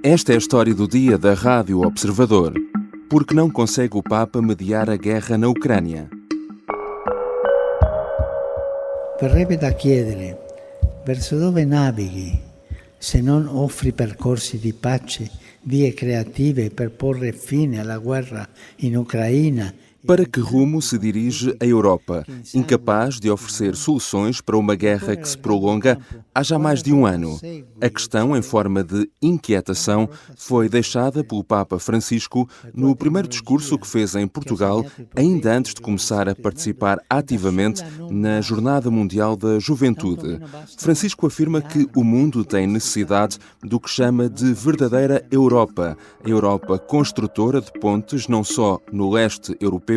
Esta é a história do dia da Rádio Observador. Porque não consegue o Papa mediar a guerra na Ucrânia? Verrebbe da chiedere, verso dove navighi, se non offri percorsi di pace, vie creative per porre fine alla guerra in Ucraina. Para que rumo se dirige a Europa, incapaz de oferecer soluções para uma guerra que se prolonga há já mais de um ano? A questão, em forma de inquietação, foi deixada pelo Papa Francisco no primeiro discurso que fez em Portugal, ainda antes de começar a participar ativamente na Jornada Mundial da Juventude. Francisco afirma que o mundo tem necessidade do que chama de verdadeira Europa, a Europa construtora de pontes não só no leste europeu,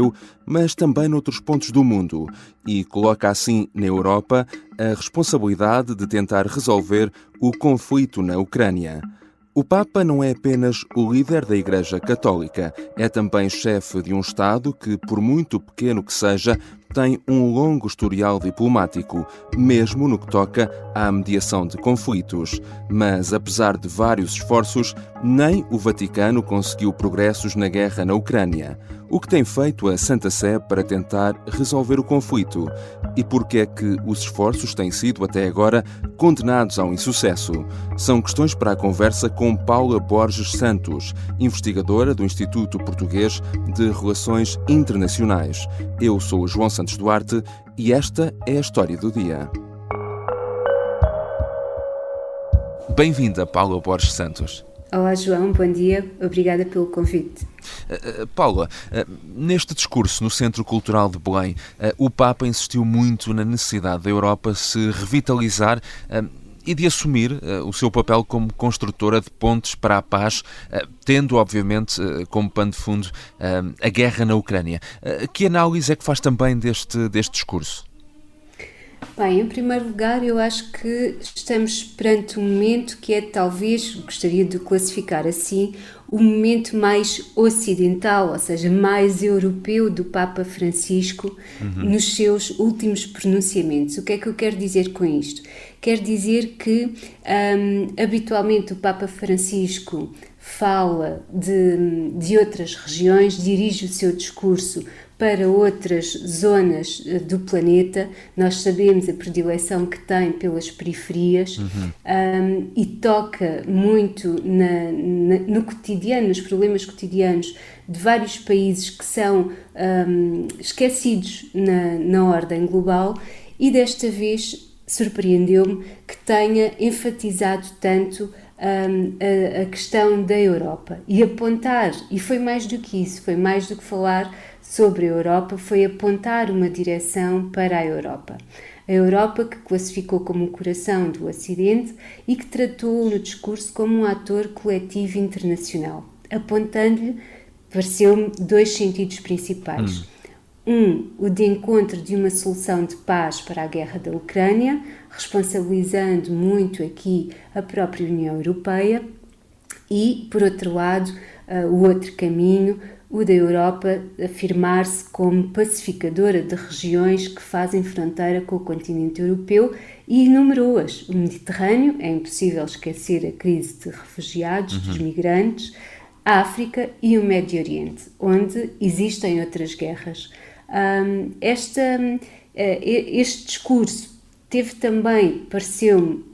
mas também noutros pontos do mundo, e coloca assim na Europa a responsabilidade de tentar resolver o conflito na Ucrânia. O Papa não é apenas o líder da Igreja Católica, é também chefe de um Estado que, por muito pequeno que seja, tem um longo historial diplomático, mesmo no que toca à mediação de conflitos. Mas, apesar de vários esforços, nem o Vaticano conseguiu progressos na guerra na Ucrânia. O que tem feito a Santa Sé para tentar resolver o conflito? E por que é que os esforços têm sido, até agora, condenados ao insucesso? São questões para a conversa com Paula Borges Santos, investigadora do Instituto Português de Relações Internacionais. Eu sou o João Santos Duarte e esta é a história do dia. Bem-vinda, Paula Borges Santos. Olá, João, bom dia. Obrigada pelo convite. Paula, neste discurso no Centro Cultural de Belém, o Papa insistiu muito na necessidade da Europa se revitalizar e de assumir o seu papel como construtora de pontes para a paz, tendo, obviamente, como pano de fundo a guerra na Ucrânia. Que análise é que faz também deste discurso? Bem, em primeiro lugar, eu acho que estamos perante um momento que é, talvez, gostaria de classificar assim, o momento mais ocidental, ou seja, mais europeu do Papa Francisco nos seus últimos pronunciamentos. O que é que eu quero dizer com isto? Quer dizer que, habitualmente, o Papa Francisco fala de outras regiões, dirige o seu discurso para outras zonas do planeta. Nós sabemos a predileção que tem pelas periferias e toca muito no cotidiano, nos problemas cotidianos de vários países que são esquecidos na ordem global, e desta vez surpreendeu-me que tenha enfatizado tanto a questão da Europa e apontar, e foi mais do que isso, foi mais do que falar sobre a Europa, foi apontar uma direção para a Europa. A Europa que classificou como o coração do Ocidente e que tratou no discurso como um ator coletivo internacional, apontando-lhe, pareceu-me, dois sentidos principais. O de encontro de uma solução de paz para a guerra da Ucrânia, responsabilizando muito aqui a própria União Europeia, e, por outro lado, o outro caminho, o da Europa afirmar-se como pacificadora de regiões que fazem fronteira com o continente europeu, e enumerou-as. O Mediterrâneo, é impossível esquecer a crise de refugiados, dos migrantes, a África e o Médio Oriente, onde existem outras guerras. Este discurso teve também, pareceu-me,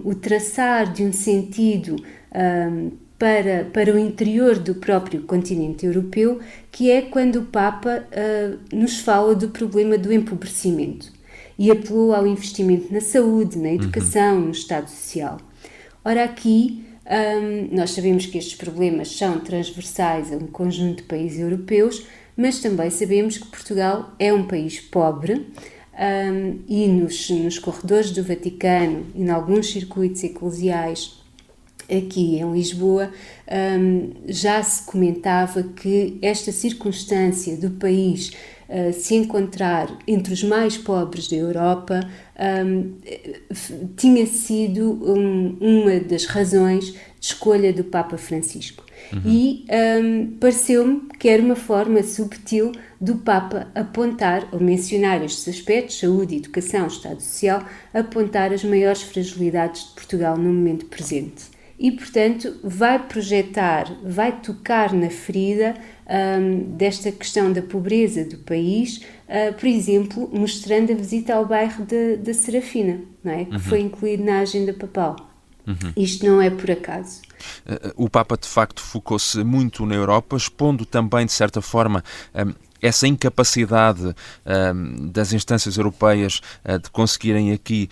o traçar de um sentido para o interior do próprio continente europeu, que é quando o Papa nos fala do problema do empobrecimento e apelou ao investimento na saúde, na educação, no Estado Social. Ora, aqui nós sabemos que estes problemas são transversais a um conjunto de países europeus, mas também sabemos que Portugal é um país pobre e nos corredores do Vaticano e em alguns circuitos eclesiais aqui em Lisboa, já se comentava que esta circunstância do país se encontrar entre os mais pobres da Europa tinha sido uma das razões de escolha do Papa Francisco. E pareceu-me que era uma forma subtil do Papa apontar, ou mencionar estes aspectos, saúde, educação, Estado Social, apontar as maiores fragilidades de Portugal no momento presente. e, portanto, vai projetar, vai tocar na ferida desta questão da pobreza do país, por exemplo, mostrando a visita ao bairro da Serafina, não é? Que foi incluído na agenda papal. Isto não é por acaso. O Papa, de facto, focou-se muito na Europa, expondo também, de certa forma, essa incapacidade das instâncias europeias de conseguirem aqui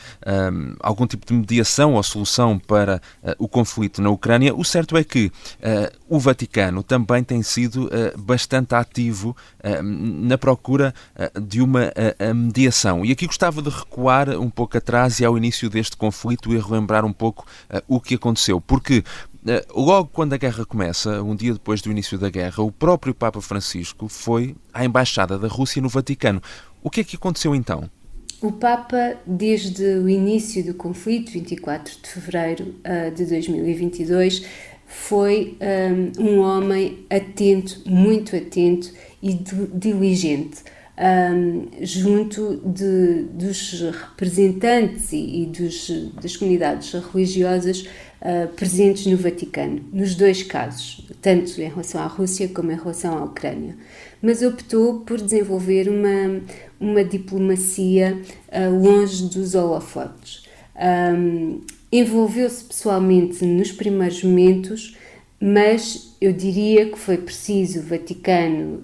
algum tipo de mediação ou solução para o conflito na Ucrânia. O certo é que o Vaticano também tem sido bastante ativo na procura de uma mediação. E aqui gostava de recuar um pouco atrás e ao início deste conflito e relembrar um pouco o que aconteceu, porque logo quando a guerra começa, um dia depois do início da guerra, o próprio Papa Francisco foi à Embaixada da Rússia no Vaticano. O que é que aconteceu então? O Papa, desde o início do conflito, 24 de fevereiro de 2022, foi um homem atento, muito atento e diligente, junto dos representantes e das comunidades religiosas presentes no Vaticano, nos dois casos, tanto em relação à Rússia como em relação à Ucrânia. Mas optou por desenvolver uma diplomacia longe dos holofotes. Envolveu-se pessoalmente nos primeiros momentos, mas eu diria que foi preciso o Vaticano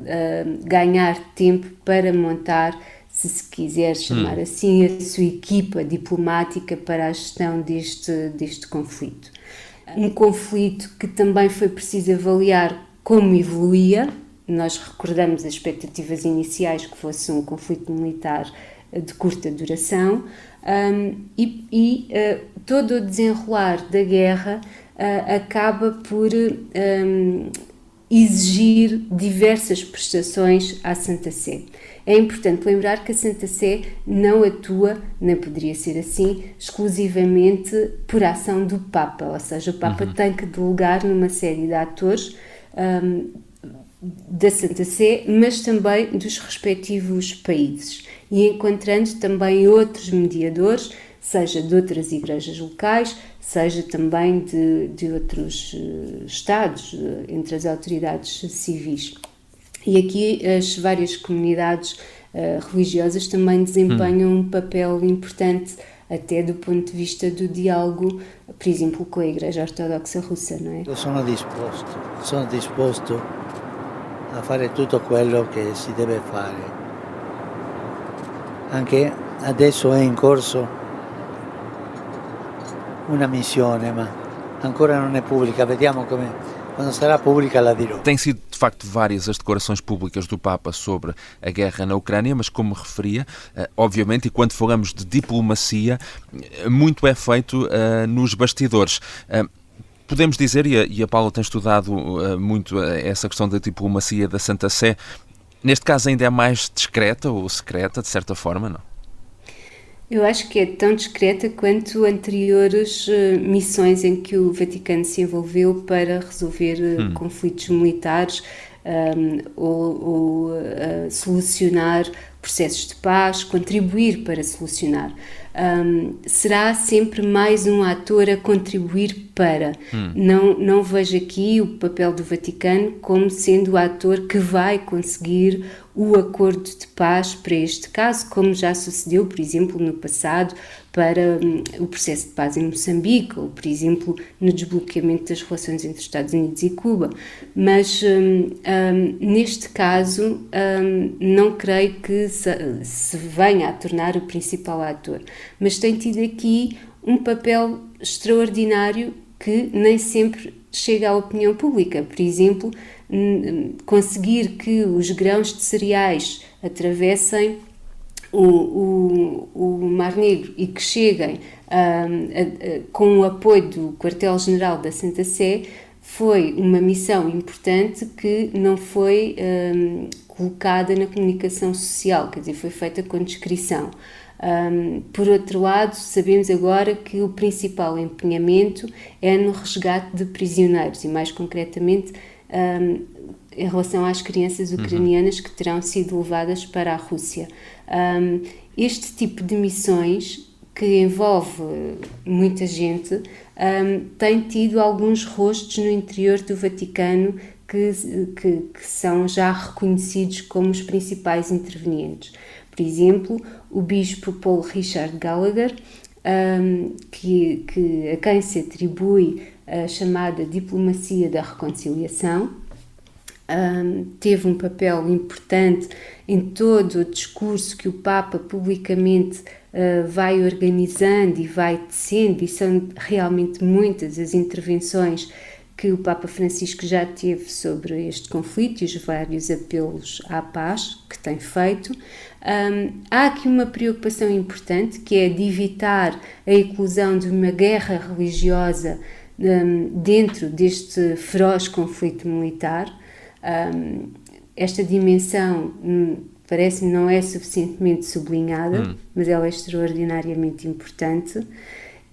ganhar tempo para montar, se quiser chamar assim, a sua equipa diplomática para a gestão deste conflito. Um conflito que também foi preciso avaliar como evoluía. Nós recordamos as expectativas iniciais que fosse um conflito militar de curta duração e todo o desenrolar da guerra acaba por exigir diversas prestações à Santa Sé. É importante lembrar que a Santa Sé não atua, nem poderia ser assim, exclusivamente por ação do Papa, ou seja, o Papa tem que delegar numa série de atores da Santa Sé, mas também dos respectivos países, e encontrando também outros mediadores, seja de outras igrejas locais, seja também de outros Estados, entre as autoridades civis. E aqui as várias comunidades religiosas também desempenham um papel importante, até do ponto de vista do diálogo, por exemplo, com a Igreja Ortodoxa Russa, não é? Io sono disposto a fare tutto quello che si deve fare. Anche adesso è in corso una missione, ma ancora non è pubblica. Vediamo quando sarà pública la dirò. Têm sido, de facto, várias as declarações públicas do Papa sobre a guerra na Ucrânia, mas como referia, obviamente, e quando falamos de diplomacia, muito é feito nos bastidores. Podemos dizer, e a Paula tem estudado muito essa questão da diplomacia da Santa Sé, neste caso ainda é mais discreta ou secreta, de certa forma, não? Eu acho que é tão discreta quanto anteriores missões em que o Vaticano se envolveu para resolver conflitos militares ou solucionar processos de paz, contribuir para solucionar. Será sempre mais um ator a contribuir para. Não vejo aqui o papel do Vaticano como sendo o ator que vai conseguir o acordo de paz para este caso, como já sucedeu, por exemplo, no passado, para o processo de paz em Moçambique, ou, por exemplo, no desbloqueamento das relações entre Estados Unidos e Cuba. Mas, neste caso, não creio que se venha a tornar o principal ator. Mas tem tido aqui um papel extraordinário que nem sempre chega à opinião pública. Por exemplo, conseguir que os grãos de cereais atravessem o Mar Negro e que cheguem com o apoio do Quartel-General da Santa Sé foi uma missão importante que não foi colocada na comunicação social, quer dizer, foi feita com discrição. Por outro lado, sabemos agora que o principal empenhamento é no resgate de prisioneiros e, mais concretamente, em relação às crianças ucranianas que terão sido levadas para a Rússia. Este tipo de missões que envolve muita gente, tem tido alguns rostos no interior do Vaticano que são já reconhecidos como os principais intervenientes. Por exemplo, o bispo Paul Richard Gallagher, a quem se atribui a chamada diplomacia da reconciliação, teve um papel importante em todo o discurso que o Papa publicamente vai organizando e vai tecendo, e são realmente muitas as intervenções que o Papa Francisco já teve sobre este conflito e os vários apelos à paz que tem feito. Há aqui uma preocupação importante, que é de evitar a eclosão de uma guerra religiosa dentro deste feroz conflito militar. Esta dimensão parece-me não é suficientemente sublinhada, mas ela é extraordinariamente importante,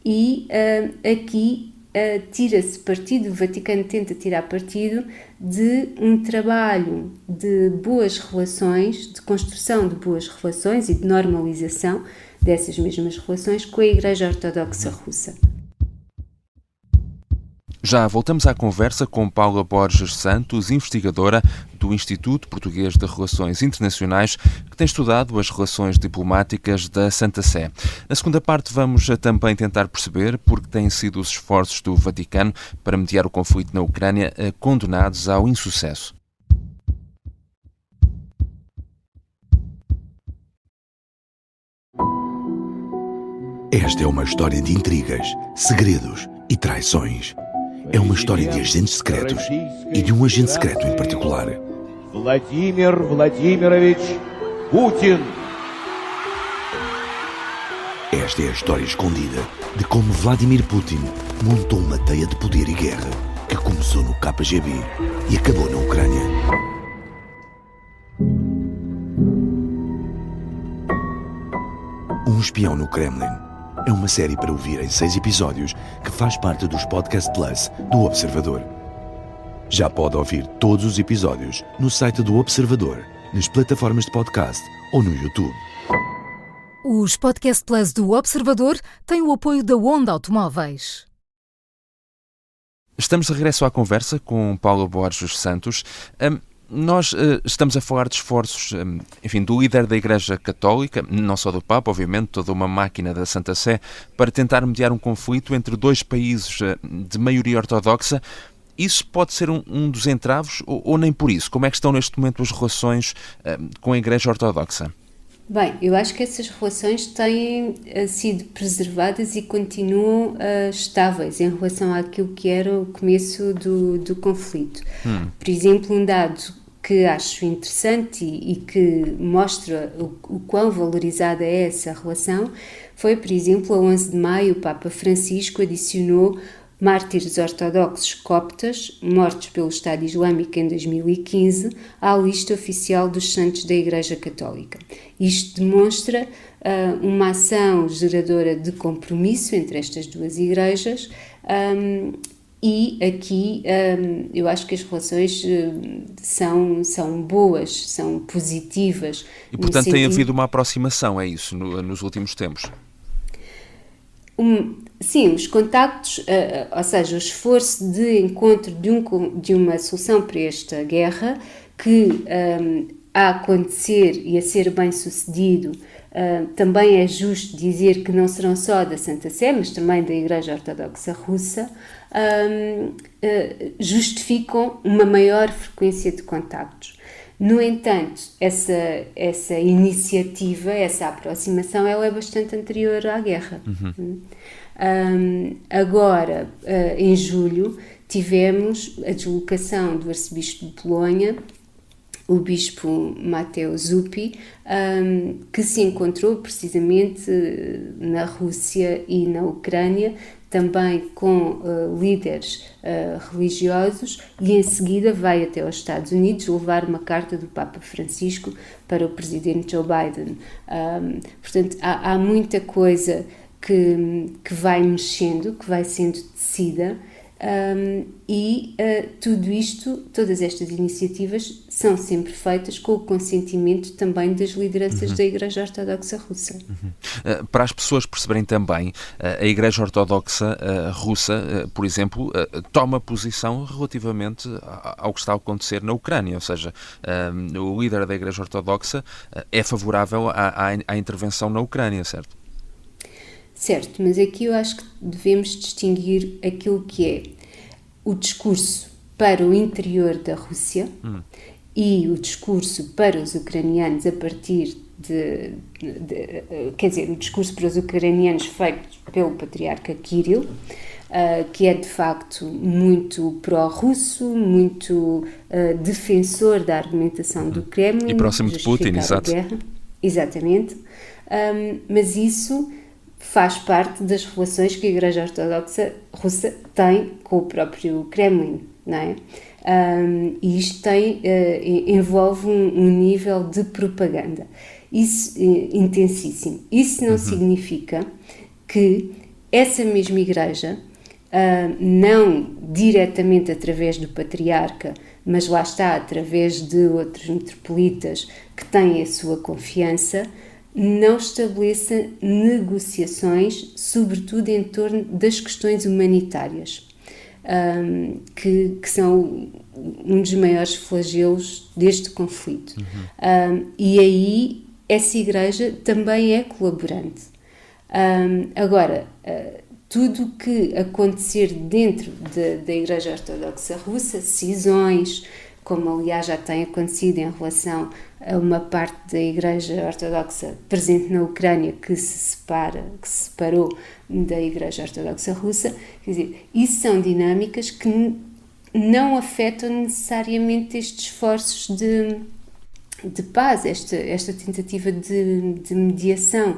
e aqui tira-se partido, o Vaticano tenta tirar partido de um trabalho de boas relações, de construção de boas relações e de normalização dessas mesmas relações com a Igreja Ortodoxa Russa. Já voltamos à conversa com Paula Borges Santos, investigadora do Instituto Português de Relações Internacionais, que tem estudado as relações diplomáticas da Santa Sé. Na segunda parte vamos também tentar perceber por que têm sido os esforços do Vaticano para mediar o conflito na Ucrânia condenados ao insucesso. Esta é uma história de intrigas, segredos e traições. É uma história de agentes secretos e de um agente secreto em particular. Vladimir Vladimirovich Putin. Esta é a história escondida de como Vladimir Putin montou uma teia de poder e guerra que começou no KGB e acabou na Ucrânia. Um espião no Kremlin é uma série para ouvir em 6 episódios que faz parte dos Podcast Plus do Observador. Já pode ouvir todos os episódios no site do Observador, nas plataformas de podcast ou no YouTube. Os Podcast Plus do Observador têm o apoio da Onda Automóveis. Estamos de regresso à conversa com Paula Borges Santos. Nós estamos a falar de esforços, do líder da Igreja Católica, não só do Papa, obviamente, toda uma máquina da Santa Sé, para tentar mediar um conflito entre dois países de maioria ortodoxa. Isso pode ser um dos entraves ou nem por isso? Como é que estão neste momento as relações com a Igreja Ortodoxa? Bem, eu acho que essas relações têm sido preservadas e continuam estáveis em relação àquilo que era o começo do conflito. Por exemplo, um dado que acho interessante e que mostra o quão valorizada é essa relação foi, por exemplo, a 11 de maio, o Papa Francisco adicionou mártires ortodoxos coptas mortos pelo Estado Islâmico em 2015 à lista oficial dos santos da Igreja Católica. Isto demonstra uma ação geradora de compromisso entre estas duas igrejas e aqui eu acho que as relações são boas, são positivas. E, portanto, tem havido uma aproximação, é isso, nos últimos tempos? Sim, os contactos, ou seja, o esforço de encontro de uma solução para esta guerra que a acontecer e a ser bem sucedido, também é justo dizer que não serão só da Santa Sé, mas também da Igreja Ortodoxa Russa, justificam uma maior frequência de contactos. No entanto, essa iniciativa, essa aproximação, ela é bastante anterior à guerra. Agora, em julho, tivemos a deslocação do arcebispo de Polónia, o bispo Mateo Zuppi, que se encontrou precisamente na Rússia e na Ucrânia, também com líderes religiosos, e em seguida vai até aos Estados Unidos levar uma carta do Papa Francisco para o presidente Joe Biden. Portanto, há muita coisa que vai mexendo, que vai sendo tecida, Tudo isto, todas estas iniciativas são sempre feitas com o consentimento também das lideranças da Igreja Ortodoxa Russa. Para as pessoas perceberem também, a Igreja Ortodoxa Russa, por exemplo, toma posição relativamente ao que está a acontecer na Ucrânia, ou seja, o líder da Igreja Ortodoxa é favorável à intervenção na Ucrânia, certo? Certo, mas aqui eu acho que devemos distinguir aquilo que é o discurso para o interior da Rússia e o discurso para os ucranianos a partir quer dizer, o discurso para os ucranianos feito pelo patriarca Kirill, que é de facto muito pró-russo, muito defensor da argumentação do Kremlin. E próximo de Putin, exato. Exatamente, mas isso faz parte das relações que a Igreja Ortodoxa Russa tem com o próprio Kremlin, não é? E isto envolve um nível de propaganda intensíssimo. Isso não significa que essa mesma Igreja, não diretamente através do Patriarca, mas lá está, através de outros metropolitas que têm a sua confiança, não estabeleça negociações, sobretudo em torno das questões humanitárias, que são um dos maiores flagelos deste conflito. E aí essa Igreja também é colaborante. Agora, tudo o que acontecer dentro da Igreja Ortodoxa Russa, cisões, como aliás já tem acontecido em relação a uma parte da Igreja Ortodoxa presente na Ucrânia que se separou da Igreja Ortodoxa Russa, quer dizer, isso são dinâmicas que não afetam necessariamente estes esforços de paz, esta tentativa de mediação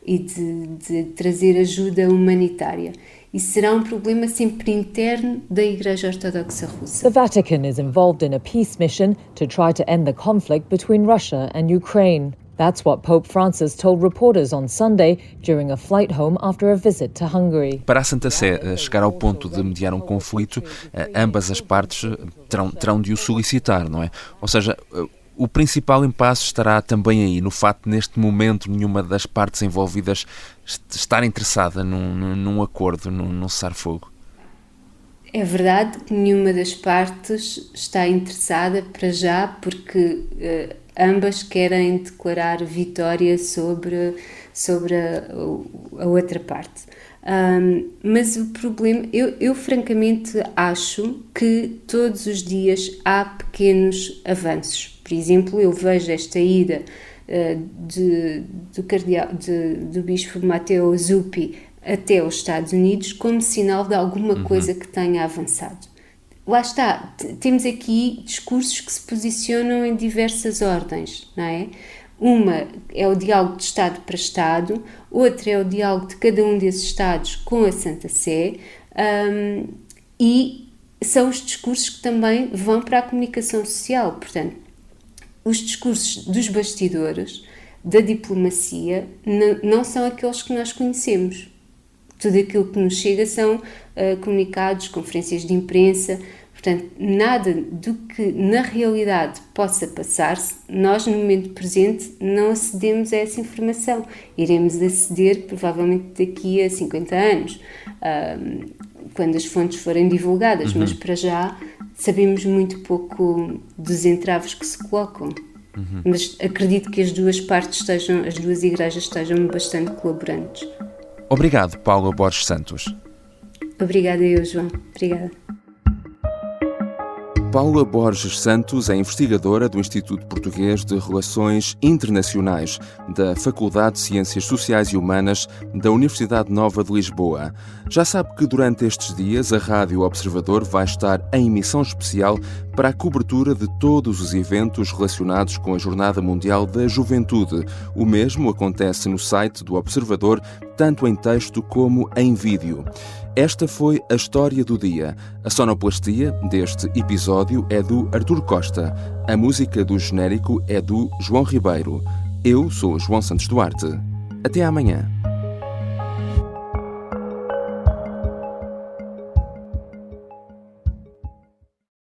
e de trazer ajuda humanitária. Isso será um problema sempre interno da Igreja Ortodoxa Russa. The Vatican is involved in a peace mission to try to end the conflict between Russia and Ukraine. That's what Pope Francis told reporters on Sunday during a flight home after a visit to Hungary. Para a Santa Sé chegar ao ponto de mediar um conflito, ambas as partes terão de o solicitar, não é? Ou seja, o principal impasse estará também aí, no facto de, neste momento, nenhuma das partes envolvidas estar interessada num acordo, num cessar-fogo. É verdade que nenhuma das partes está interessada para já, porque ambas querem declarar vitória sobre a outra parte. Mas o problema, eu francamente acho que todos os dias há pequenos avanços. Por exemplo, eu vejo esta ida do bispo Matteo Zuppi até os Estados Unidos como sinal de alguma coisa que tenha avançado. Lá está, temos aqui discursos que se posicionam em diversas ordens, não é? Uma é o diálogo de Estado para Estado, outra é o diálogo de cada um desses Estados com a Santa Sé, e são os discursos que também vão para a comunicação social. Portanto, os discursos dos bastidores, da diplomacia, não são aqueles que nós conhecemos. Tudo aquilo que nos chega são comunicados, conferências de imprensa. Portanto, nada do que na realidade possa passar-se, nós no momento presente não acedemos a essa informação. Iremos aceder provavelmente daqui a 50 anos, quando as fontes forem divulgadas, mas para já sabemos muito pouco dos entraves que se colocam. Mas acredito que as duas igrejas estejam bastante colaborantes. Obrigado, Paula Borges Santos. Obrigada eu, João. Obrigada. Paula Borges Santos é investigadora do Instituto Português de Relações Internacionais da Faculdade de Ciências Sociais e Humanas da Universidade Nova de Lisboa. Já sabe que durante estes dias a Rádio Observador vai estar em emissão especial para a cobertura de todos os eventos relacionados com a Jornada Mundial da Juventude. O mesmo acontece no site do Observador, tanto em texto como em vídeo. Esta foi a história do dia. A sonoplastia deste episódio é do Artur Costa. A música do genérico é do João Ribeiro. Eu sou João Santos Duarte. Até amanhã.